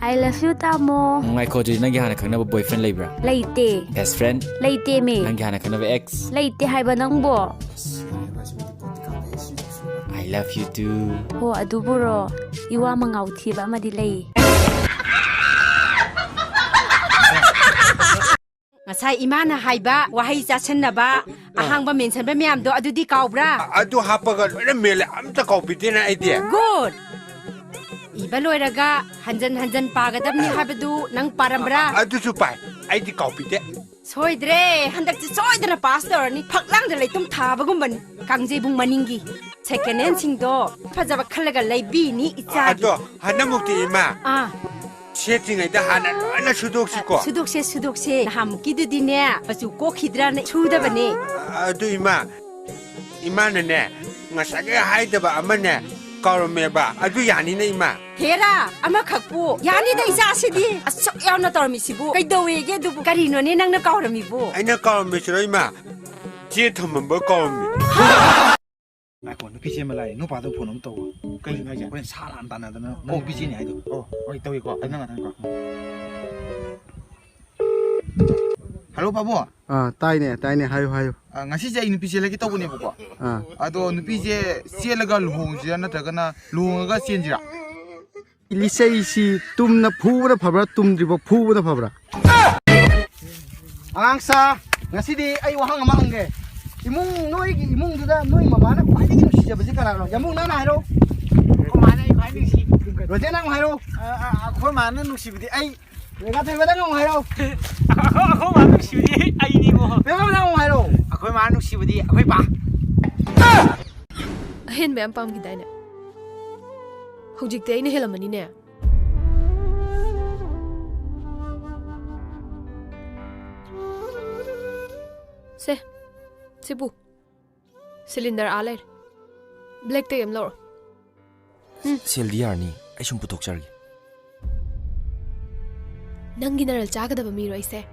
I love you tamo. Ngai ko ji nang hana khangna boyfriend leibra. Leite. Best friend. Leite me. Nang hana khangna ex. Leite haiba nangbo. I love you too. Ho aduburo. Iwa mangau thiba amadi lei. Ngasai imana haiba wahai chachanaba ahangba mentionba myamdo adudi kaubra. Adu hapaga loina mele amta kaupidena idea. Good. Iba loiraga hanjan pagadabni habadu nang parambra. Adu supai. Aidi kaupide. Soidre handak soidra pastor ni phaklang da leitum thabagumban kangjebung maningi. Second hand singdo phajaba khalaga leibi ni icha. Adu hanamukti ima. Setting ida hana loina sudoksiko. Sudokse nahamki dudine pasu ko khidra ne chudabane. Adu ima ne ngasage haidaba amane Kaurmeba, adu yani na ima. Hera, ama khakpu. Yani da isa sidi. Asok yaw na tormi sibu. Kay dawe ge dubu karino ne nang na kaurami bu. Ay na kaurami sila ima. Che thamamba kaurami. Ai ko nupi che malai no pa do phone am to kai ngai ja wen sa lan tan na no nupi che ni ai do oi to ko ai na ko Hello babu tai ne hayo ngasi je nupi che lagi to bune bu ko ado nupi je che laga luhong je na ta kana luhong ga chen jira ilisei si tumna phubra phabra tumdribo phubna phabra angsa ngasi di ai wahang ma hange imung duda noi mama na kwai gi nusi jabe kana ro yamung na hairo ko mana ai kwai nusi roje na hairo ko mana nusi bi ai 내가 대바당 하요. 아고 마누 시부디 아이니고. 내가 나ong 하요. 아고 마누 시부디 아고 봐. Haine bai am pam gi daina. Hojik te aina helamani ne. Sebu. Cylinder aler. Black te am lor. Sel diar ni ai sum putok chargi. Nangi naral chagadaba miro aise.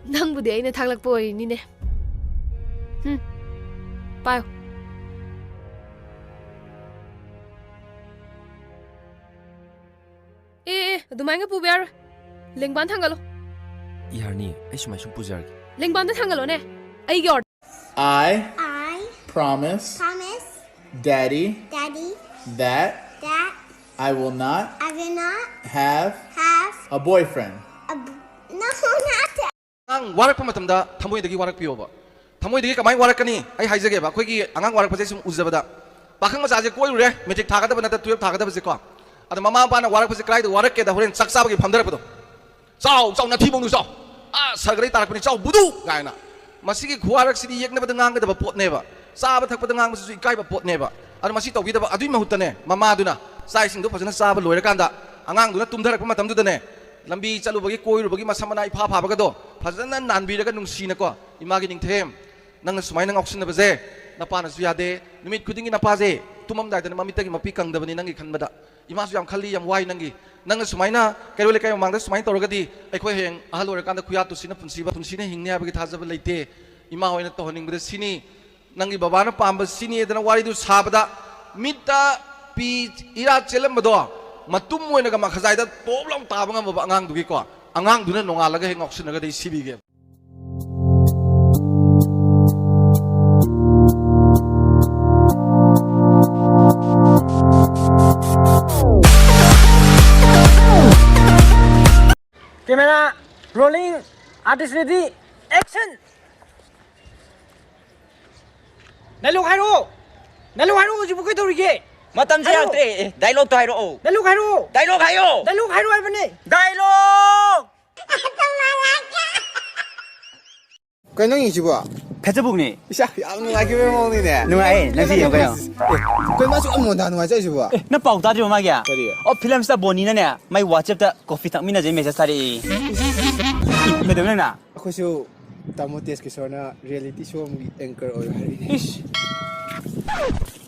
Nang budi aina thaglak poi ni ne. Payo. Adumai nga pubiar. Lengban thangalo. Yar ni ai sum pujargi. Lengban da thangalo ne. Ai gyor. I promise Daddy that I will not have a boyfriend. No, not. Ang warak pa matamda thamoy dagi warak piyo ba. Thamoy dagi kamay warak kani ay haijage ba. Khoi ki angang warak pa sum uzabada. Pakhang macha je koi ure metric thagada ba na 12 thagada ba se ko. Ada mama pa na warak pa se krai do warak ke da horen saksa ba ki phamdara pa do. Chau na thibong nu chau. Sargari tarak pani chau budu gaina. Masigi khuarak sidi yekna ba ngang da ba pot ne ba. Sa ba thak pa ngang su ikai ba pot ne ba. Ada masi tawgi da ba adui mahutane mama duna. Sai sing do phajana sa ba loira kanda. Angang duna tumdarak pa matam du da ne. Lambi chalu bagi koi ru bagi masamana ipa pha ba do. Phajana nanbi ra ka nungsi na ko. Imagi ning them. Nang sumai nang option na ba je. Napa na su ya de. Numit khuding na pa je. Tumam dai da mamita ki mapi kang da bani nang gi khan ba da. Ima su yam khali yam wai nang gi. Nang sumai na kairo le kai mang da sumai tor ga di. Ai khoi heng ahal loira kanda khuya tu sina punsi ba punsi ne hingne ba gi thaja ba leite. Ima hoina to honing ba sini. Nang gi baba na pam ba sini da na wari du sa ba da. Mita pi ira chelam ba do. Matum mo na ga makhazai da problem ta ba ngam ba angang du gi ko. Angang du na nonga laga heng option na ga dei sibi ge. Camera rolling, artist ready, action. Naluk hairo jibu kai torige. Matam se yaktre dialogue to hairo. Naluk hairo ay bane. Dialogue. Kau nang isibu? Facebook ni. Isa, yang nungai kau memang ni ne. Nungai, nanti yang kau. Kau masuk amun dah nungai saya isibu. Na pau ta jom magya. Oh film sta boni na ne. Mai WhatsApp ta coffee tak mina je message tadi. Medem na. Aku su tamu tes kisah reality show anchor or hari.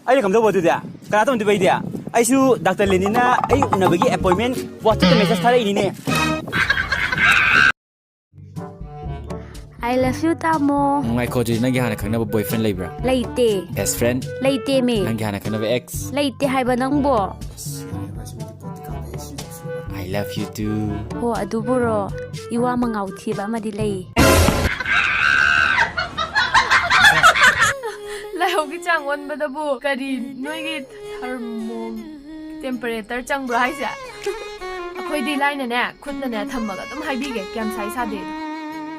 Ai kam do bodu dia. Kana tam dubai dia. Ai su Dr. Lenina ai una bagi appointment WhatsApp ta message tadi ini ne. I love you tamo. Ngai ko ji nang hana khangna boyfriend leibra. Leite. Best friend. Leite me. Nang hana khangna ex. Leite haiba nangbo. love you too. Ho aduburo iwa mangauthi ba madilay. ꯂꯥꯏꯍꯧꯒꯤ ꯆꯥꯡ ꯑꯣꯟꯕꯗꯕꯨ ꯀꯔꯤ ꯅꯣꯏꯒꯤ ꯊꯔꯃꯣ temperature ꯆꯪꯕ꯭ꯔꯣ ꯍꯥꯏꯁꯦ? ꯑꯩꯈꯣꯏꯗꯤ ꯂꯥꯏꯅꯅꯦ ꯈꯨꯠꯅꯅꯦ ꯊꯝꯃꯒ ꯑꯗꯨꯝ ꯍꯥꯏꯕꯤꯒꯦ ꯀꯌꯥꯝ ꯁꯥꯏ ꯁꯥꯗꯦꯗꯣ.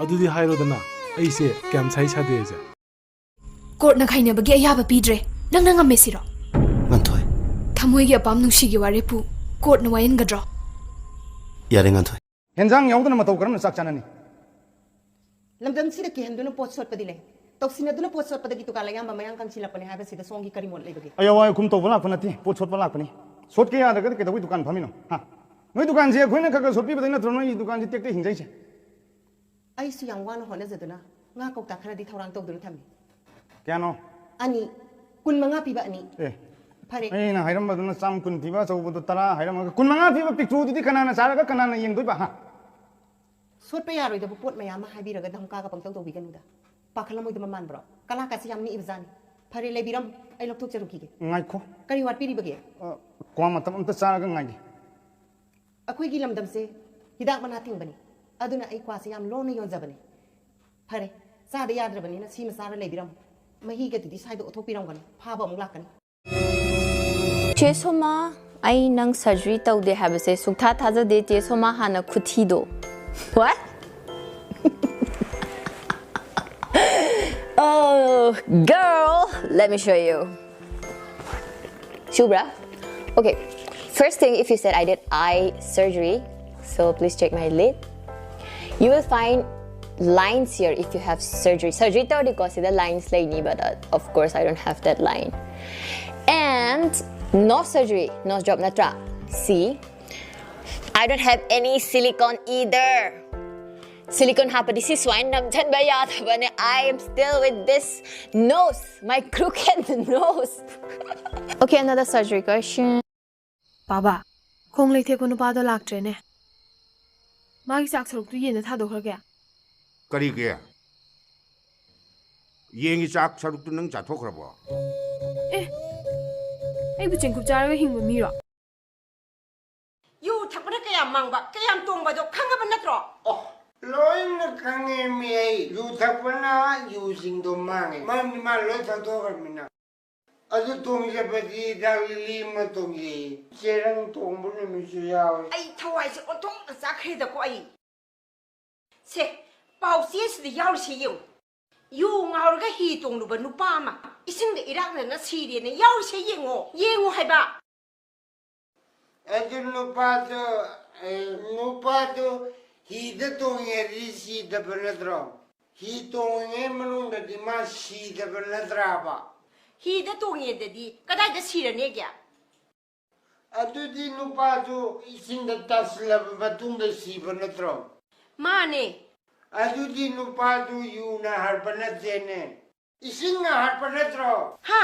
ꯑꯗꯨꯗꯤ ꯍꯥꯏꯔꯣꯗꯅ ꯑꯩꯁꯦ ꯀꯌꯥꯝ ꯁꯥꯏ ꯁꯥꯗꯦꯁꯦ. ꯀꯣꯔꯠꯅ ꯈꯥꯏꯅꯕꯒꯤ ꯑꯌꯥꯕ ꯄꯤꯗ꯭ꯔꯦ. ꯅꯪꯅ ꯉꯝꯃꯦꯁꯤꯔꯣ? ꯉꯟꯊꯣꯏ. ꯊꯃꯣꯏꯒꯤ ꯑꯄꯥꯝ ꯅꯨꯡꯁꯤꯒꯤ ꯋꯥꯔꯦꯞꯄꯨ ꯀꯣꯔꯠꯅ ꯋꯥꯌꯦꯟꯒꯗ꯭ꯔꯣ? ꯌꯥꯔꯦ ꯉꯟꯊꯣꯏ. ꯍꯦꯟꯖꯥꯡ ꯌꯥꯎꯗꯅ ꯃꯇꯧ ꯀꯔꯝꯅ ꯆꯥꯛ ꯆꯥꯅꯅꯤ? ꯂꯝꯗꯝꯁꯤꯗ ꯀꯤꯍꯟꯗꯨꯅ ꯄꯣꯠ ꯁꯣꯠꯄꯗꯤ ꯂꯩ. ꯇꯧꯁꯤꯟꯅꯗꯨꯅ ꯄꯣꯠ ꯁꯣꯠꯄꯗꯒꯤ ꯇꯨꯀꯥꯜ ꯑꯌꯥꯝꯕ ꯃꯌꯥꯡ ꯀꯪꯁꯤꯜꯂꯛꯄꯅꯤ ꯍꯥꯏꯕꯁꯤꯗ ꯁꯣꯝꯒꯤ ꯀꯔꯤ ꯃꯣꯠ ꯂꯩꯕꯒꯦ? ꯑꯌꯥꯋꯥꯏ ꯈꯨꯝ ꯇꯧꯕ ꯂꯥꯛꯄ ꯅꯠꯇꯦ, ꯄꯣꯠ ꯁꯣꯠꯄ ꯂꯥꯛꯄꯅꯤ. ꯁꯣꯠꯀꯦ ꯌꯥꯗ꯭ꯔꯒꯗꯤ ꯀꯩꯗꯧꯕꯩ ꯗꯨꯀꯥꯟ ꯐꯝꯃꯤꯅꯣ? ꯍꯥ? ꯅꯣꯏ ꯗꯨꯀꯥꯟꯁꯦ ꯑꯩꯈꯣꯏꯅ ꯈꯔ ꯈꯔ ꯁꯣꯠꯄꯤꯕꯗꯩ ꯅꯠꯇ꯭ꯔꯣ ꯅꯣꯏ ꯗꯨꯀꯥꯟꯁꯦ ꯇꯦꯛ ꯇꯦꯛ ꯍꯤꯡꯖꯩꯁꯦ? ꯑꯩꯁꯨ ꯌꯥꯝ ꯋꯥꯅ ꯍꯣꯠꯅꯖꯗꯨꯅ ꯉꯥ ꯀꯧꯇꯥ ꯈꯔꯗꯤ ꯊꯧꯔꯥꯡ ꯇꯧꯗꯨꯅ ꯊꯝꯃꯤ. ꯀꯌꯥꯅꯣ? ꯑꯅꯤ 25 ꯄꯤꯕ ꯑꯅꯤ. ꯐꯔꯦ. ꯑꯩꯅ ꯍꯥꯏꯔꯝꯕꯗꯨꯅ 120 ꯄꯤꯕ ꯑꯆꯧꯕꯗꯨ 10 ꯍꯥꯏꯔꯝꯃꯒ 25 ꯄꯤꯕ ꯄꯤꯛꯇ꯭ꯔꯨꯗꯨꯗꯤ ꯀꯅꯥꯅ ꯆꯥꯔꯒ ꯀꯅꯥꯅ ꯌꯦꯡꯗꯣꯏꯕ? ꯍꯥ? ꯁꯣꯠꯄ ꯌꯥꯔꯣꯏꯗꯕ ꯄꯣꯠ ꯃꯌꯥꯝ ꯑꯃ ꯍꯥꯏꯕꯤꯔꯒ ꯙꯝꯀꯥꯒ ꯄꯪꯇꯧ ꯇꯧꯕꯤꯒꯅꯨꯗ. ꯄꯥꯈꯠꯂꯝꯃꯣꯏꯗꯕ ꯃꯥꯟꯕ꯭ꯔꯣ? ꯀꯂꯥꯀꯥꯁꯤ ꯌꯥꯝ ꯅꯤꯛꯏꯕꯖꯥꯠꯅꯤ. ꯐꯔꯦ ꯂꯩꯕꯤꯔꯝ, ꯑꯩ ꯂꯧꯊꯣꯛꯆꯔꯨꯈꯤꯒꯦ. ꯉꯥꯏꯈꯣ. ꯀꯔꯤ ꯋꯥꯠꯄꯤꯔꯤꯕꯒꯦ? ꯀ꯭ꯋꯥ ꯃꯇꯝ ꯑꯝꯇ ꯆꯥꯔꯒ ꯉꯥꯏꯒꯦ. ꯑꯩꯈꯣꯏꯒꯤ ꯂꯝꯗꯝꯁꯦ ꯍꯤꯗꯥꯛ ꯃꯅꯥ ꯊꯤꯡꯕꯅꯤ. ꯑꯗꯨꯅ ꯑꯩ ꯀ꯭ꯋꯥꯁꯦ ꯌꯥꯝ ꯂꯣꯟꯅ ꯌꯣꯟꯖꯕꯅꯤ. ꯐꯔꯦ, ꯆꯥꯗ ꯌꯥꯗ꯭ꯔꯕꯅꯤꯅ ꯁꯤꯃ ꯆꯥꯔ ꯂꯩꯕꯤꯔꯝ. ꯃꯍꯤꯒꯗꯨꯗꯤ ꯁ꯭ꯋꯥꯏꯗ ꯑꯣꯊꯣꯛꯄꯤꯔꯝꯒꯅꯤ. ꯐꯥꯕ ꯑꯃꯨꯛ ꯂꯥꯛꯀꯅꯤ. ꯆꯦ ꯁꯣꯃꯥ, ꯑꯩ ꯅꯪ ꯁꯔꯖꯔꯤ ꯇꯧꯗꯦ ꯍꯥꯏꯕꯁꯦ ꯁꯨꯛꯊꯥ ꯊꯥꯖꯗꯦ. ꯆꯦ ꯁꯣꯃꯥ ꯍꯥꯟꯅ ꯈꯨꯊꯤꯗꯣ. What? Oh, girl, let me show you. Chumbra. Okay, first thing, if you said I did eye surgery, so please check my lid. You will find lines here if you have surgery. Surgery to because the lines lay but of course I don't have that line. And no surgery, no job natra. See, I don't have any silicone either. Silicone hapa this is why namjan bayat bane. I am still with this nose, my crooked nose. Okay, another surgery question. Baba, khong leithe ko nupa do laktre ne. Magi sak saruk tu yen tha do khage. Kari ke? Yengi sak saruk tu nang chathokrabo. Eh. Ai bu chengkup charaga hingba miro. yu thakpana kayam mangba, kayam tongba do khangaba natro. Oh, loina kange mi ai. Yu thakpana yu singdo mange. Mami ma loi thakdogarmina. Adu tongje pati dawili ma tongje. Serang tongbuna mi su yawe. Ai thawai se ontong sa khre da ko ai. Se pau sie se yaw se yu. Yu ngaurga hi tonglu ba nupa ma. Ising de irak na siri ne yaw se yengo. Yengo hai ba. Adu nupa to hida tongye risi da banadro. Hi tongye manung da di ma si da banadra ba. Hida tongye da di kadai da sira ne gya. Adu di nupa to ising da tasla batung da si banadro. Mane. Adu di nupa to yu na harpanat zene. Ising na harpanatro. Ha.